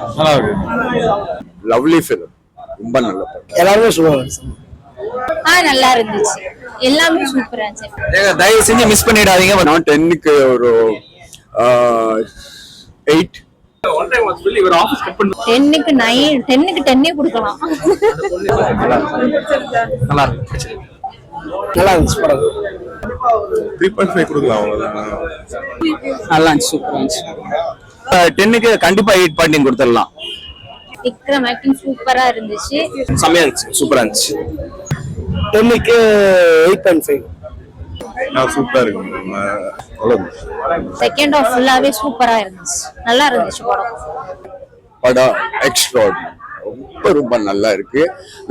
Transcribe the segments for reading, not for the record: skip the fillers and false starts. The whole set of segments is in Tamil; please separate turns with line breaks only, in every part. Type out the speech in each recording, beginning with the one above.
நல்லா இருக்கு. லவ்லி ஃபிலிம், ரொம்ப நல்ல படம். எல்லாருமே சொல்லுவாங்க.
நல்லா இருந்துச்சு, எல்லாமே சூப்பரா இருந்துச்சு.
தயவு செஞ்சு மிஸ் பண்ணிடாதீங்க. நான் 10க்கு ஒரு 8.
10க்கு 9, 10க்கு 10 கொடுக்கலாம்.
நல்லா இருக்கு. நல்லா இருந்துச்சு படம். 3.5 கொடுக்கலாம் அவ்வளவுதான். நல்லா இருந்துச்சு, சூப்பரா இருந்துச்சு. 10க்கு கண்டிப்பா 8 பாயிண்ட் கொடுத்துடலாம்.
விக்ரம் ஆக்டிங் சூப்பரா இருந்துச்சு,
செமையா இருந்துச்சு, சூப்பரா இருந்துச்சு. 10க்கு 8.5. சூப்பரா இருக்கு.
செகண்ட் ஹாஃப் ஃபுல்லாவே சூப்பரா இருந்துச்சு, நல்லா இருந்துச்சு படம்.
படம் எக்ஸ்ட்ராடினரி, ரொம்ப நல்லா இருக்கு.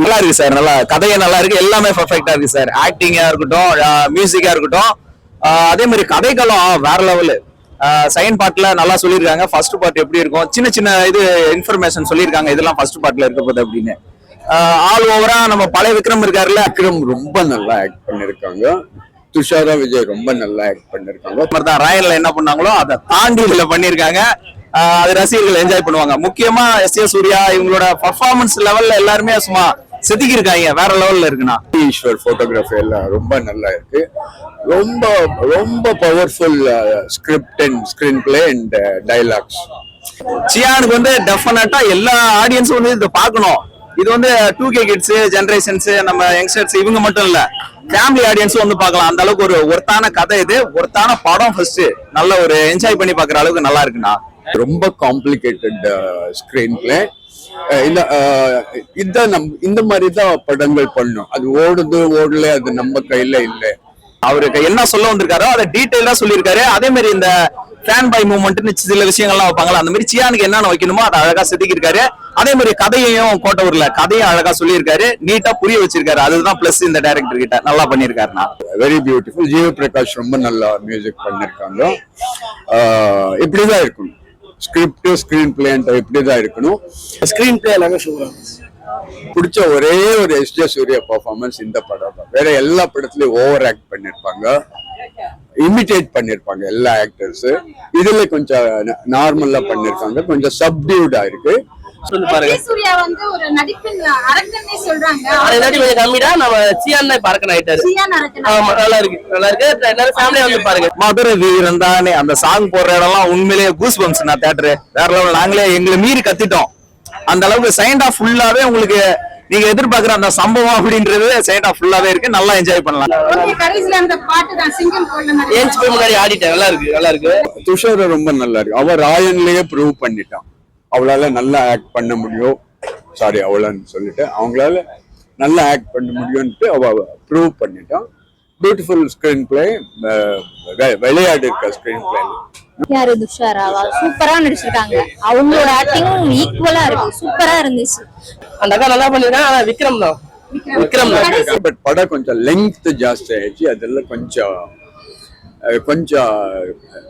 நல்லா இருக்கு சார், நல்லா கதையே நல்லா இருக்கு, எல்லாமே பெர்ஃபெக்ட்டா இருக்கு சார். ஆக்டிங்கா இருக்கட்டும், மியூசிக்கா இருக்கட்டும், அதே மாதிரி கதைகளும் வேற லெவலு. செகண்ட் பார்ட்ல நல்லா சொல்லியிருக்காங்க. ஃபர்ஸ்ட் பார்ட் எப்படி இருக்கும், சின்ன சின்ன இது இன்ஃபர்மேஷன் சொல்லியிருக்காங்க, இதெல்லாம் ஃபர்ஸ்ட் பார்ட்ல இருக்க போகுது அப்படின்னு. ஆல் ஓவரா நம்ம பழைய விக்ரம் இருக்காருல்ல, விக்ரம் ரொம்ப நல்லா ஆக்ட் பண்ணிருக்காங்க. துஷாரா விஜய் ரொம்ப நல்லா ஆக்ட் பண்ணிருக்காங்க. ராயன்ல என்ன பண்ணாங்களோ அதை தாண்டி இதுல பண்ணிருக்காங்க. அது ரசிகர்கள் என்ஜாய் பண்ணுவாங்க. முக்கியமா எஸ்.ஏ. சூர்யா இவங்களோட பர்ஃபார்மன்ஸ் லெவல்ல எல்லாருமே சும்மா செதுக்கி இருக்காங்க, வேற லெவல்ல இருக்குண்ணா. ஈஸ்வர் போட்டோகிராஃபி எல்லாம் ரொம்ப நல்லா இருக்கு. ரொம்ப ரொம்ப powerful script and screen play and dialogues. சியானுக்கு வந்து டெஃபினட்டா எல்லா ஆடியன்ஸும் வந்து இதை பார்க்கணும். இது வந்து 2K கிட்ஸ் ஜெனரேஷன்ஸ், நம்ம யங்ஸ்டர்ஸ் இவங்க மட்டும் இல்ல, ஃபேமிலி ஆடியன்ஸும் வந்து பார்க்கலாம். அந்த அளவுக்கு ஒரு ஒர்த்தான கதை, இது ஒர்த்தான படம். ஃபர்ஸ்ட் நல்ல ஒரு என்ஜாய் பண்ணி பார்க்குற அளவுக்கு நல்லா இருக்குண்ணா. ரொம்ப காம்ப்ளிகேட்டட் ஸ்கிரீன் பிளே. இந்த மாதிரி தான் படங்கள் பண்ணும். அது ஓடுது ஓடல, அது நம்ம கையில இல்லை. அவருக்கு என்ன சொல்ல வந்திருக்காரோ அதை டீடைலா சொல்லியிருக்காரு. அதே மாதிரி இந்த ஃபேன் பை மூவ்மெண்ட்னு சில விஷயங்கள்லாம் வைப்பாங்களா, அந்த மாதிரி சியானுக்கு என்னென்ன வைக்கணுமோ அதை அழகா செதுக்கிருக்காரு. அதே மாதிரி கதையையும் கோட்டவூர்ல கதையும் அழகா சொல்லியிருக்காரு, நீட்டா புரிய வச்சிருக்காரு. அதுதான் பிளஸ் இந்த டைரக்டர் கிட்ட. நல்லா பண்ணிருக்காருண்ணா. Very beautiful. ஜீவ பிரகாஷ் ரொம்ப நல்லா மியூசிக் பண்ணிருக்காங்க. இப்படிதான் இருக்கணும் ஸ்கிரிப்ட், ஸ்கிரீன் பிளே இப்படிதான் இருக்கணும். ஸ்கிரீன் பிளே எல்லாமே சூப்பரா. பிடிச்ச ஒரே ஒரு எஸ்.ஜே. சூர்யா பெர்ஃபார்மன்ஸ் இந்த படம். வேற எல்லா படத்துலயும் ஓவர் ஆக்ட் பண்ணிருப்பாங்க, இமிட்டேட் பண்ணிருப்பாங்க எல்லா ஆக்டர்ஸ். இதுல கொஞ்சம் நார்மலா பண்ணிருக்காங்க, கொஞ்சம் சப்டியூடா இருக்கு.
சூர்யா வந்து ஒரு நடிப்பின் அரக்கனே சொல்றாங்க.
அதனால கொஞ்சம் கம்மிடா நம்ம சியான் தான் பறக்கன ஆயிட்டாரு. ஆமா, நல்லா இருக்கு, நல்லா இருக்கு. எல்லாரும் ஃபேமிலியா வந்து பாருங்க.
மதுரை வீரன் தானே அந்த சாங் போடுற இடம்லாம் உண்மையிலேயே கூஸ் பம்ப்ஸ். நான் தியேட்டர் வேற லெவல். நாங்களே எங்களை மீறி கத்திட்டோம். அந்த அளவுக்கு செகண்ட் ஹாஃப் ஃபுல்லாவே உங்களுக்கு நீங்க எதிர்பார்க்கிற அந்த சம்பவம் அப்படின்றது செகண்ட் ஹாஃப் ஃபுல்லாவே இருக்கு. நல்லா என்ஜாய் பண்ணலாம்.
அந்த பாட்டு தான் சிங்கம் போல
ஏஞ்சி போய் முன்னாடி ஆடிட்டேன். நல்லா இருக்கு, நல்லா இருக்கு.
துஷார ரொம்ப நல்லா இருக்கு. அவர் ராயன்லயே ப்ரூவ் பண்ணிட்டான். அவளால நல்லா ஆக்ட் பண்ண முடியும். சாரி, அவளான்னு சொல்லிட்டு அவங்களால நல்லா ஆக்ட் பண்ண முடியும்ட்டு அவ ப்ரூவ் பண்ணிட்டான். பியூட்டிஃபுல் ஸ்கிரீன் பிளே, விளையாடு இருக்க ஸ்கிரீன் பிளே.
யாரு துஷாராவா சூப்பரா நடிச்சிருக்காங்க. அவங்களோட ஆக்டிங்கும் ஈக்குவலா இருக்கு, சூப்பரா இருந்துச்சு.
அந்த அக்கா நல்லா பண்ணிருக்காங்க. ஆனா விக்ரம் தான்
பட் படம் கொஞ்சம் லெங்த் ஜாஸ்தி ஆயிடுச்சு. அதெல்லாம் கொஞ்சம்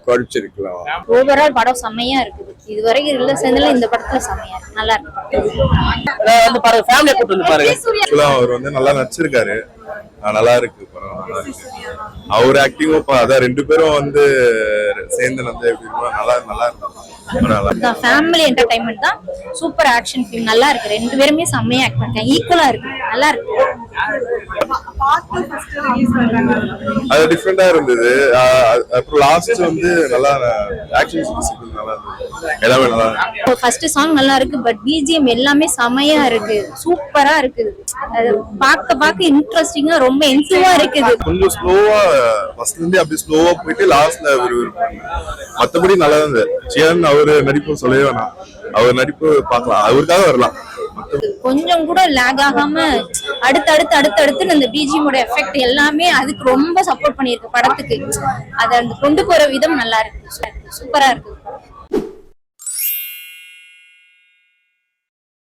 குறைச்சிருக்கலாம்.
ஓவரால் படம் செம்மையா இருக்குது. இதுவரைக்கும் இல்ல சேர்ந்தல இந்த படத்துல செம்மையா இருக்கு, நல்லா இருக்கு.
வந்து பாருங்க, ஃபேமிலியா கூட்டி வந்து பாருங்க.
அவர் வந்து நல்லா நடிச்சிருக்காரு, நல்லா இருக்கு படம், நல்லா இருக்கு. அவர் ஆக்டிங்கும் அதான் ரெண்டு பேரும் வந்து சேர்ந்து வந்து எப்படி நல்லா நல்லா இருக்கும்.
ஃபேமிலி என்டர்டைன்மெண்ட் தான், சூப்பர் ஆக்ஷன் ஃபிலிம், நல்லா இருக்கு. ரெண்டு பேருமே செம்மையா ஆக்ட் பண்ணிருக்காங்க, ஈக்குவலா இருக்கு, நல்லா இருக்கு.
அது டிஃபரெண்டா இருந்தது. அப்புறம் லாஸ்ட் வந்து நல்லா ஆக்ஷன் சீக்வன்ஸ் நல்லா இருந்தது, எல்லாமே நல்லா இருக்கு.
ஃபர்ஸ்ட் சாங் நல்லா இருக்கு, பட் பிஜிஎம் எல்லாமே செமையா இருக்கு, சூப்பரா இருக்குது. அது பார்க்க இன்ட்ரெஸ்டிங்கா ரொம்ப என்சிவா இருக்குது.
கொஞ்சம் ஸ்லோவா ஃபர்ஸ்ட்ல இருந்து அப்படி ஸ்லோவா போயிட்டு லாஸ்ட்ல மத்தபடி நல்லா இருந்தது. சியான் அவரு நடிப்பு சொல்லவே வேணாம், அவர் நடிப்பு பார்க்கலாம், அவருக்காக வரலாம்.
கொஞ்சம் கூட லேக் ஆகாம அடுத்து இந்த பிஜிஎமோட எஃபெக்ட் எல்லாமே அதுக்கு ரொம்ப சப்போர்ட் பண்ணிருக்கு படத்துக்கு. அதை கொண்டு போற விதம் நல்லா இருக்கு, சூப்பரா இருக்கு.